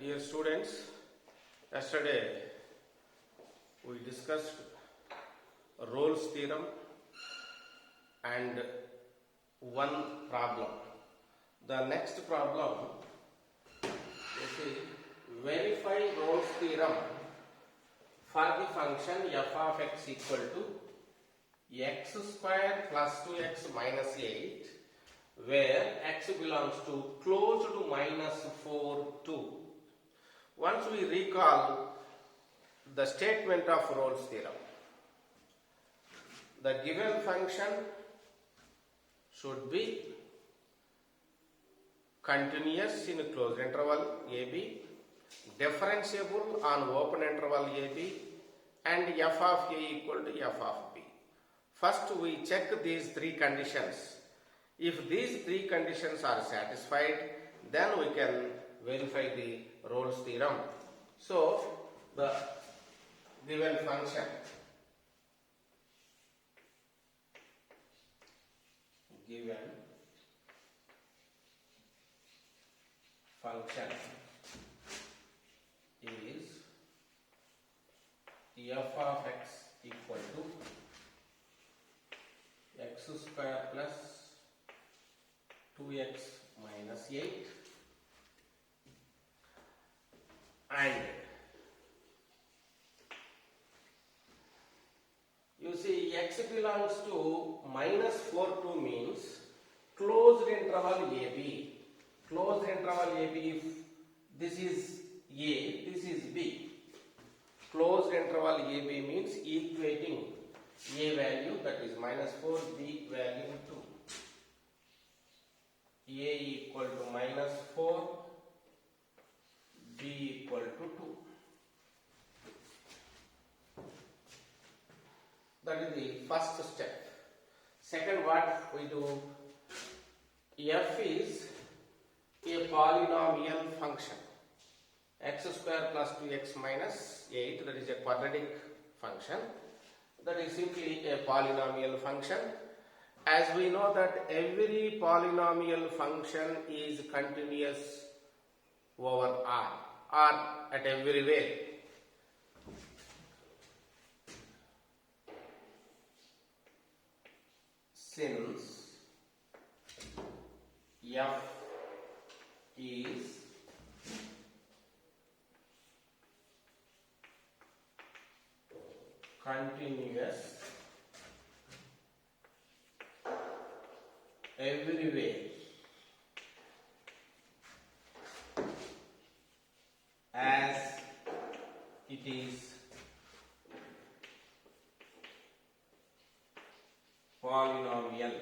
Dear students, yesterday we discussed Rolle's theorem and one problem. The next problem, you see, verify Rolle's theorem for the function f of x equal to x square plus 2x minus 8, where x belongs to close to minus 4, 2. Once we recall the statement of Rolle's theorem, the given function should be continuous in closed interval AB, differentiable on open interval AB, and f of a equal to f of b. First we check these three conditions. If these three conditions are satisfied, then we can verify the Rolle's theorem. So the given function is f of x equal to x square plus 2x minus 8, and you see x belongs to minus 4, 2 means closed interval AB. Closed interval AB, if this is A, this is B. Closed interval AB means equating A value, that is minus 4, B value 2. A equal to minus 4, B equal to 2. That is the first step. Second, what we do? F is a polynomial function. X square plus 2x minus 8, that is a quadratic function. That is simply a polynomial function. As we know that every polynomial function is continuous over R or at everywhere. Since f is continuous everywhere as it is polynomial.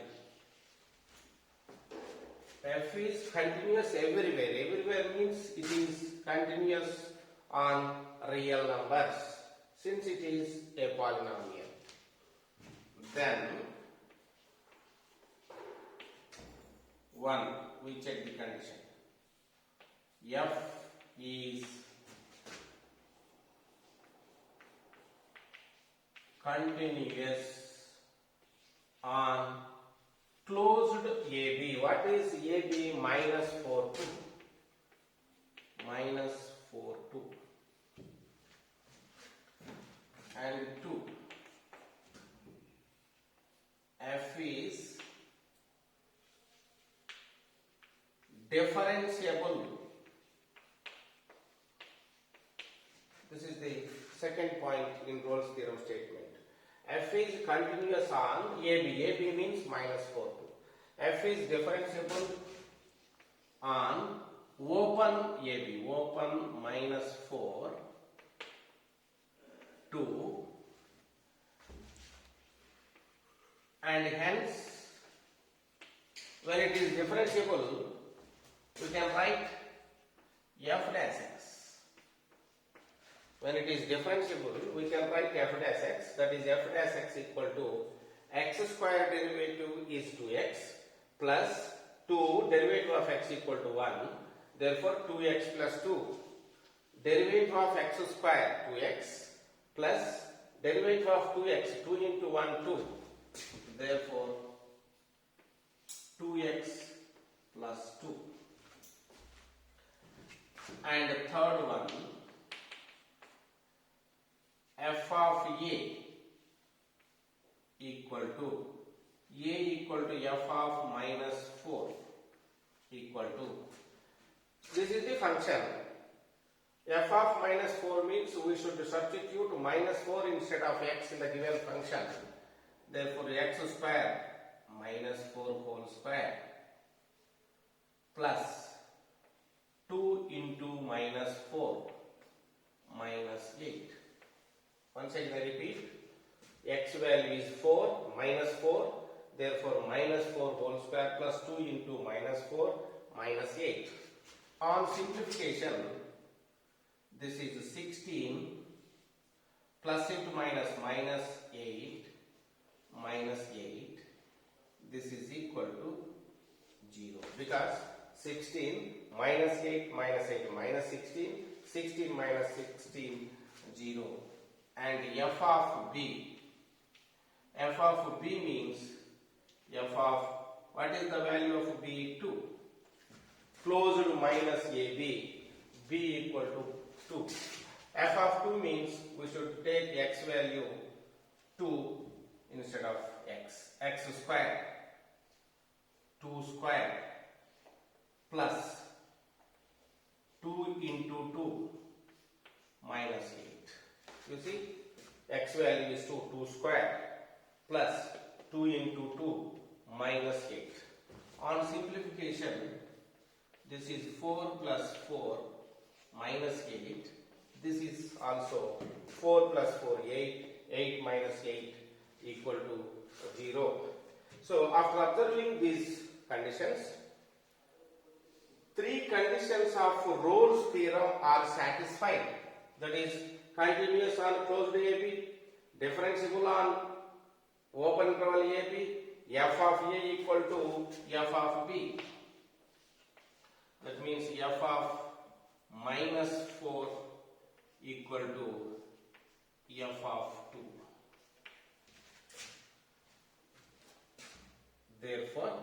F is continuous everywhere. Everywhere means it is continuous on real numbers, since it is a polynomial. Then 1, we check the condition. F is continuous on closed AB. What is AB? Minus 4, 2. Minus 4, 2. And 2. F is differentiable. This is the second point in Rolle's theorem statement. F is continuous on AB. AB means minus 4, 2. F is differentiable on open AB. Open minus 4, 2. And hence, when it is differentiable, we can write f dash x. When it is differentiable, we can write f dash x, that is f dash x equal to x square derivative is 2x plus 2 derivative of x equal to 1. Therefore, 2x plus 2. Derivative of x square 2x plus derivative of 2x, 2 into 1, 2. Therefore, 2x plus 2. And the third one, f of a equal to f of minus 4 equal to, this is the function. F of minus 4 means we should substitute minus 4 instead of x in the given function. Therefore, x square minus 4 whole square plus 2 into minus 4 minus 8. Once again I repeat, x value is 4 minus 4, therefore minus 4 whole square plus 2 into minus 4 minus 8. On simplification, this is 16 plus into minus minus 8 minus 8. This is equal to 0 because 16 minus 8 minus 8 minus 16, 16 minus 16, 0. And f of b means f of, what is the value of b? 2. Closed minus ab, b equal to 2. F of 2 means we should take x value 2 instead of x. X square, 2 square plus 2 into 2 minus 8. You see, x value is 2 square plus 2 into 2 minus 8. On simplification, this is 4 plus 4 minus 8. This is also 4 plus 4, 8. 8 minus 8 equal to 0. So, after observing these conditions, 3 conditions of Rolle's theorem are satisfied. That is, continuous on closed AB, differentiable on open interval AB, f of A equal to f of B. That means f of minus 4 equal to f of 2. Therefore,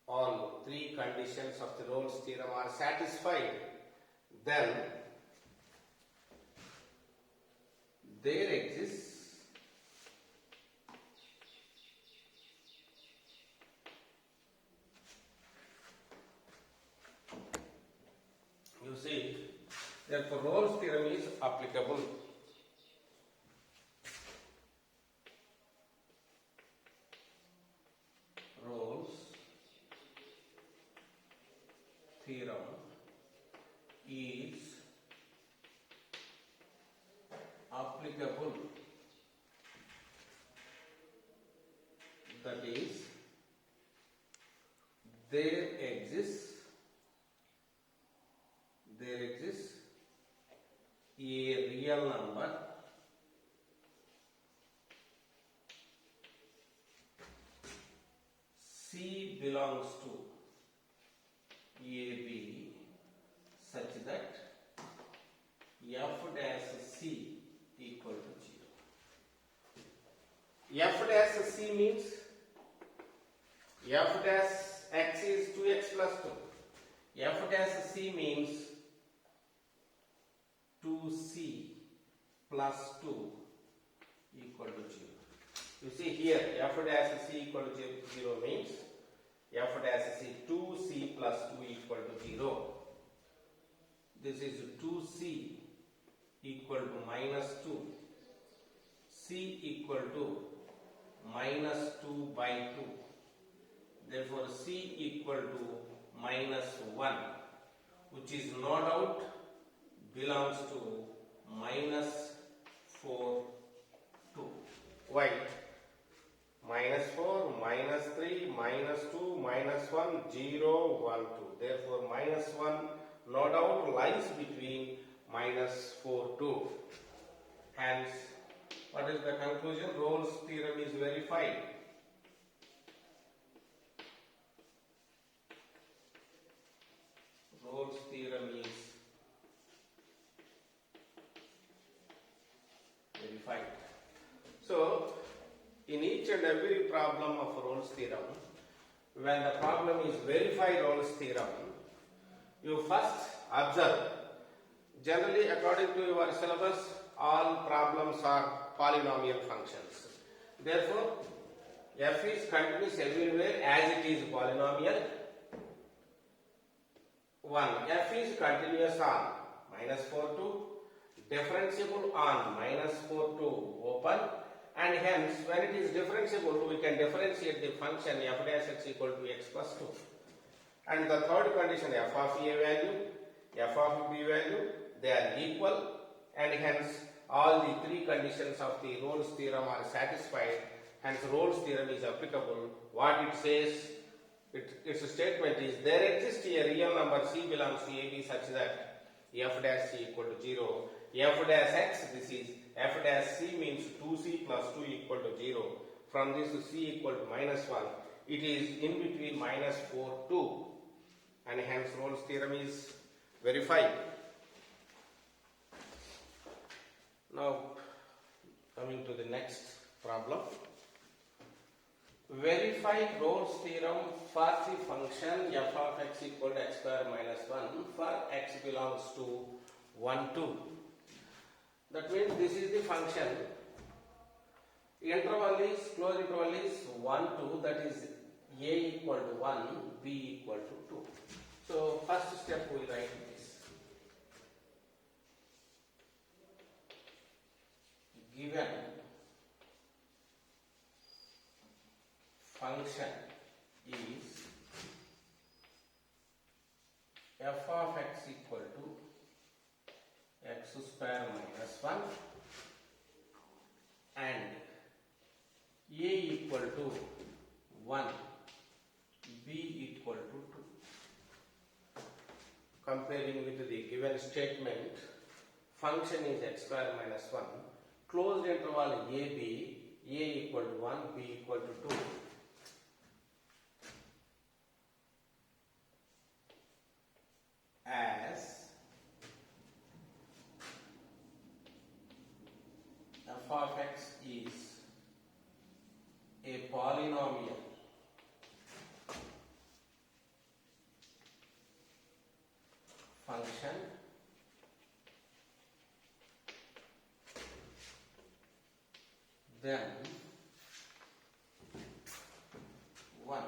all 3 conditions of the Rolle's theorem are satisfied, then there exists therefore Rolle's theorem is applicable. Rolle's theorem is applicable. That is, there exists a real number C belongs to AB such that f dash C equal to 0. F dash C means f dash x is 2x plus 2. F dash C means 2c plus 2 equal to 0. You see here, f dash c equal to 0 means f dash c 2c plus 2 equal to 0. This is 2c equal to minus 2. C equal to minus 2 by 2. Therefore, c equal to minus 1, which is no doubt belongs to minus 4, 2. Why? Minus 4, minus 3, minus 2, minus 1, 0, 1, 2. Therefore, minus 1 no doubt lies between minus 4, 2. Hence, what is the conclusion? Rolle's theorem is verified. Rolle's theorem is verified. So, in each and every problem of Rolle's theorem, when the problem is verify Rolle's theorem, you first observe. Generally, according to your syllabus, all problems are polynomial functions. Therefore, f is continuous everywhere as it is polynomial. 1. F is continuous on minus 4 to, differentiable on minus 4 to open, and hence when it is differentiable we can differentiate the function f dash x equal to x plus 2. And the third condition, f of a value, f of b value, they are equal, and hence all the three conditions of the Rolle's theorem are satisfied. Hence Rolle's theorem is applicable. What it says, its statement is there exists a real number c belongs to AB such that f dash c equal to 0. F dash x, this is f dash c means 2c plus 2 equal to 0. From this c equal to minus 1, it is in between minus 4 2, and hence Rolle's theorem is verified. Now coming to the next problem. Verify Rolle's theorem for the function f of x equal to x square minus 1 for x belongs to 1 2. That means this is the function. Interval is, closed interval is 1 2, that is a equal to 1, b equal to 2. So first step we write this. Given function is f of x equal to x square minus 1 and a equal to 1, b equal to 2. Comparing with the given statement, function is x square minus 1, closed interval a equal to 1, b equal to 2. As f of x is a polynomial function then 1.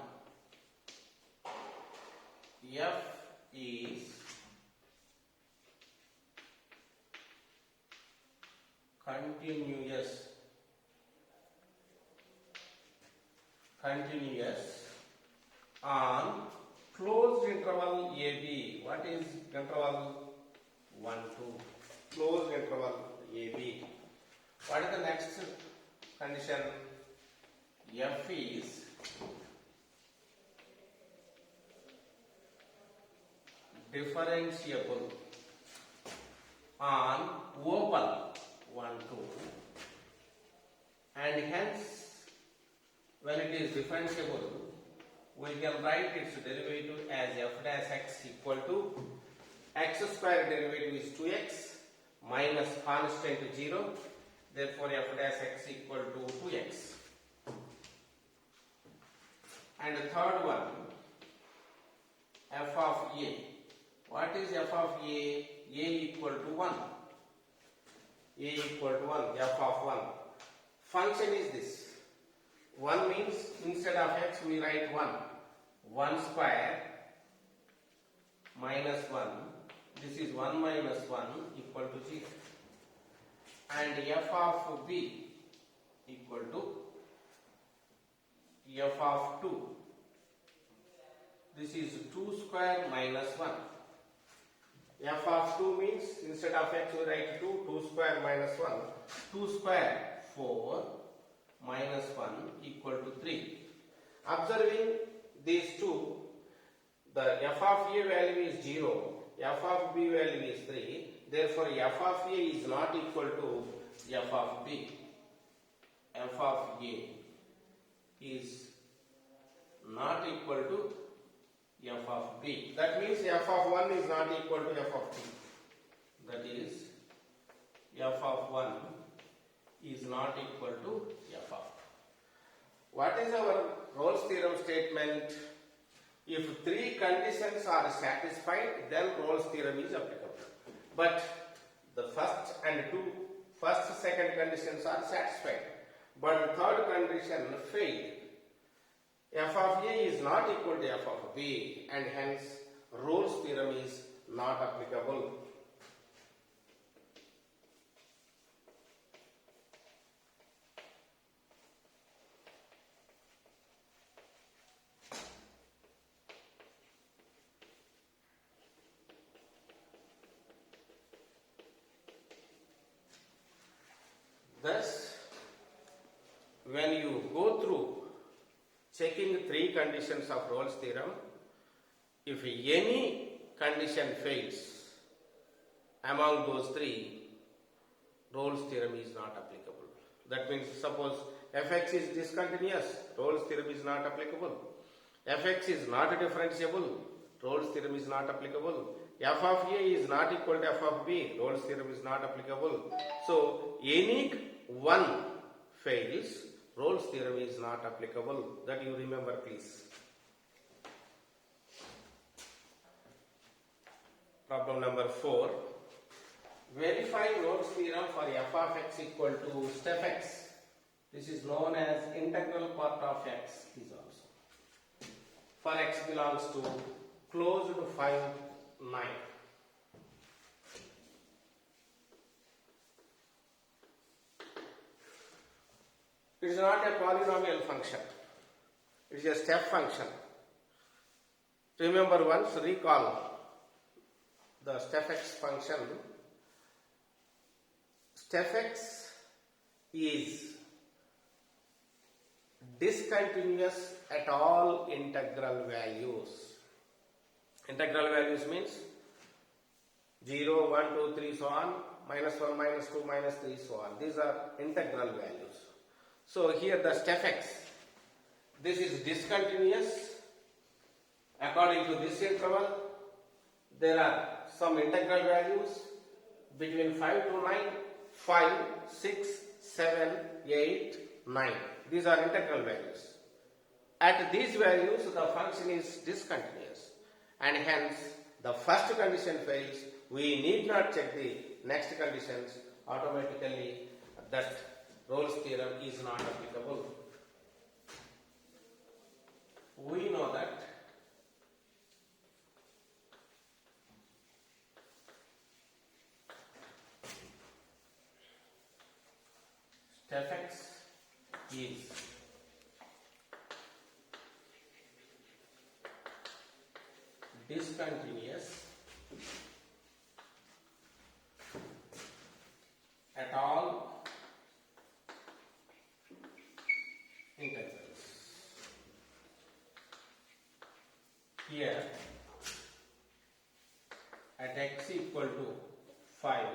F is continuous on closed interval AB. What is interval? 1 2. Closed interval AB. What is the next condition? F is differentiable on open 1 2, and hence when it is differentiable we can write its derivative as f dash x equal to x square derivative is 2x minus constant 0, therefore f dash x equal to 2x. And the third one, f of a. What is f of a? A equal to 1. A equal to 1, f of 1. Function is this. 1 means instead of x we write 1. 1 square minus 1. This is 1 minus 1 equal to 0. And f of b equal to f of 2. This is 2 square minus 1. F of 2 means instead of x we write 2, 2 square minus 1. 2 square 4 minus 1 equal to 3. Observing these two, the f of a value is 0, f of b value is 3. Therefore, f of a is not equal to f of b. F of a is not equal to f of b. That means f of 1 is not equal to f of b. That is, f of 1 is not equal to f of 2. What is our Rolle's theorem statement? If three conditions are satisfied, then Rolle's theorem is applicable. But the first, second conditions are satisfied, but the third condition failed. F of A is not equal to F of B, and hence Rolle's theorem is not applicable. Thus, when you go through checking three conditions of Rolle's theorem, if any condition fails among those three, Rolle's theorem is not applicable. That means, suppose fx is discontinuous, Rolle's theorem is not applicable. Fx is not differentiable, Rolle's theorem is not applicable. F of A is not equal to F of B, Rolle's theorem is not applicable. So, any one fails, Rolle's theorem is not applicable. That you remember, please. Problem number 4. Verify Rolle's theorem for f of x equal to step x. This is known as integral part of x is also. For x belongs to closed 5, 9. It is not a polynomial function. It is a step function. Remember once, recall the step x function. Step x is discontinuous at all integral values. Integral values means 0, 1, 2, 3, so on, minus 1, minus 2, minus 3, so on. These are integral values. So here the step x, this is discontinuous. According to this interval, there are some integral values between 5 to 9, 5, 6, 7, 8, 9. These are integral values. At these values, the function is discontinuous, and hence the first condition fails. We need not check the next conditions. Automatically, that Rolle's theorem is not applicable. We know that step x is discontinuous at all integrals. Here at x equal to 5,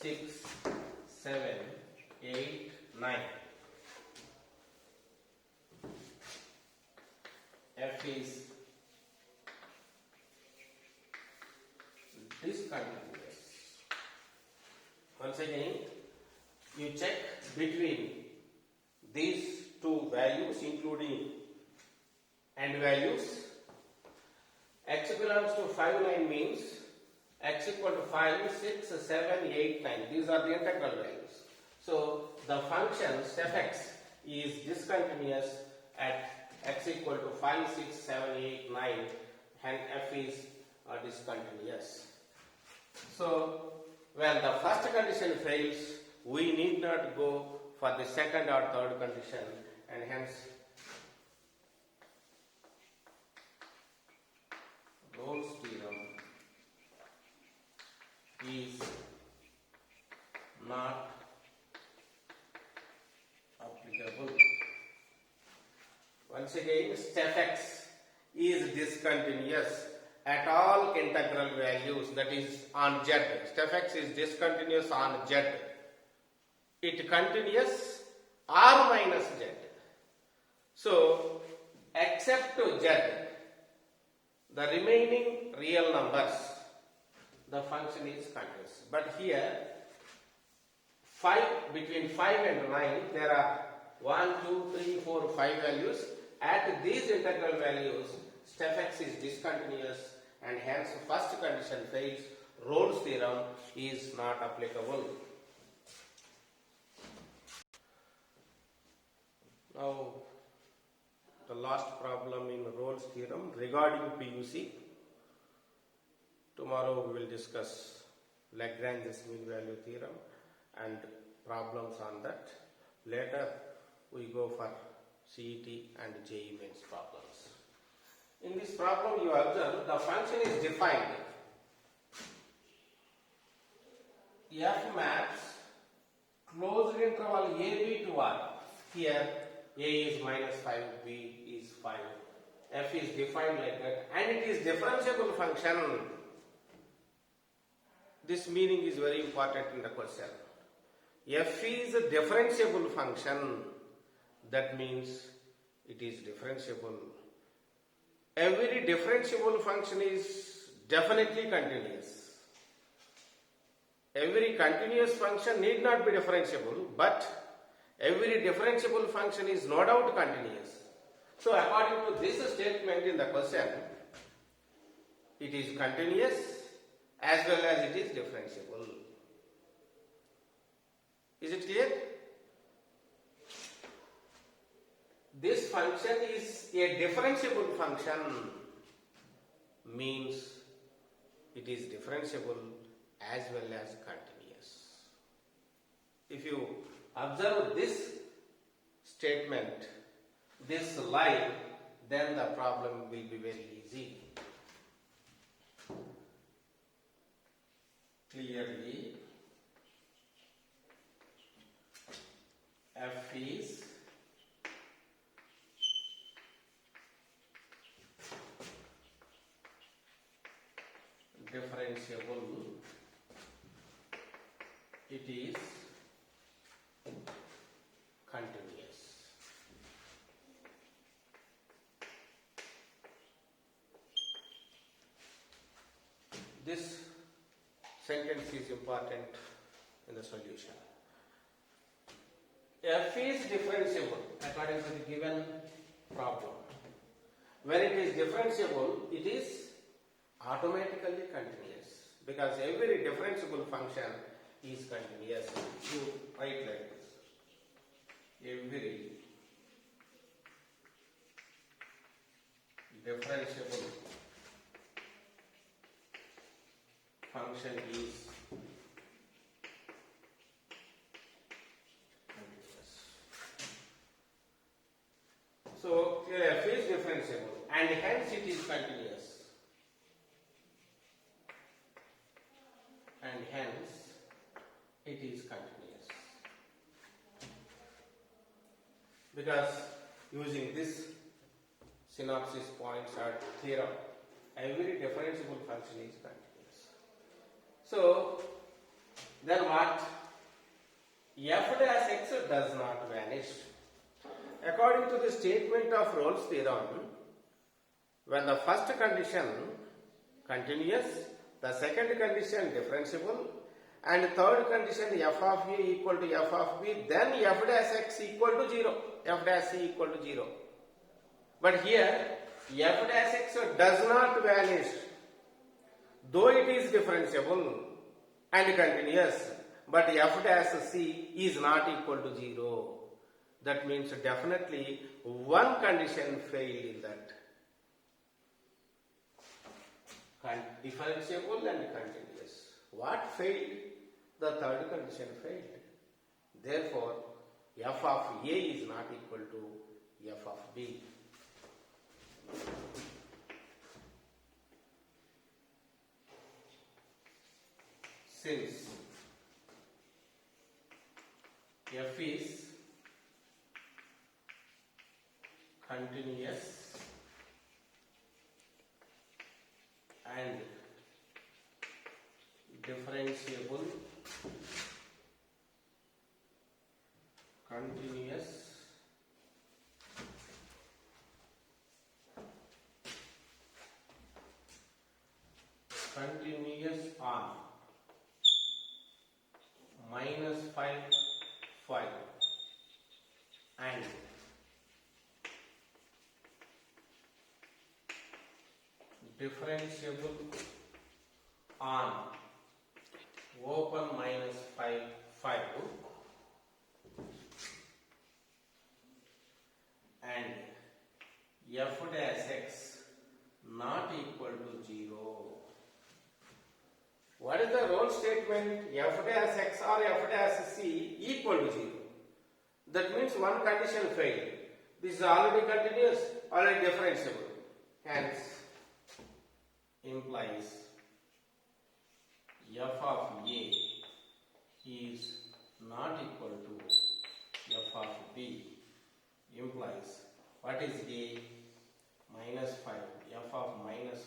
6, 7, 8, 9. F is discontinuous. Once again, you check between these two values, including and values. X belongs to 5, 9 means x equal to 5, 6, 7, 8, 9. These are the integral values. So the function step x is discontinuous at x equal to 5, 6, 7, 8, 9, and f is discontinuous. So when the first condition fails, we need not go for the second or third condition, and hence Rolle's theorem is not applicable. Once again, step x is discontinuous at all integral values, that is on z. Step x is discontinuous on z. It continuous r minus z. So, except z, the remaining real numbers, the function is continuous. But here, between 5 and 9, there are 1, 2, 3, 4, 5 values. At these integral values, step x is discontinuous and hence first condition fails. Rolle's theorem is not applicable. Now the last problem in Rolle's theorem regarding PUC. Tomorrow we will discuss Lagrange's mean value theorem and problems on that. Later we go for CET and JEE mains problems. In this problem you observe the function is defined. F maps closed interval AB to R. Here A is minus 5, B is 5. F is defined like that and it is differentiable function. This meaning is very important in the question. F is a differentiable function. That means it is differentiable. Every differentiable function is definitely continuous. Every continuous function need not be differentiable, but every differentiable function is no doubt continuous. So according to this statement in the question, it is continuous as well as it is differentiable. Is it clear? This function is a differentiable function, means it is differentiable as well as continuous. If you observe this statement, this line, then the problem will be very easy. Clearly, F is differentiable. It is continuous. This sentence is important in the solution. F is differentiable according to the given problem. When it is differentiable, it is automatically continuous because every differentiable function is continuous. You write like this. Every differentiable function is continuous. So F is differentiable and hence it is continuous. And hence it is continuous. Because using this synopsis points or theorem, every differentiable function is continuous. So then what? F dash x does not vanish. According to the statement of Rolle's theorem, when the first condition continuous, the second condition differentiable, and third condition f of a equal to f of b, then f dash x equal to 0, f dash c equal to 0. But here f dash x does not vanish, though it is differentiable and continuous, but f dash c is not equal to 0. That means definitely one condition failed in that. Differentiable and continuous. What failed? The third condition failed. Therefore, f of a is not equal to f of b. Since f is continuous and differentiable, continuous on minus 5, 5 and differentiable on open minus 5 and f dash x not equal to 0. What is the role statement? F dash x or f dash c equal to 0. That means one condition failed. This is already continuous, already differentiable. Hence, implies f of a is not equal to f of b. Implies what is a? Minus 5. F of minus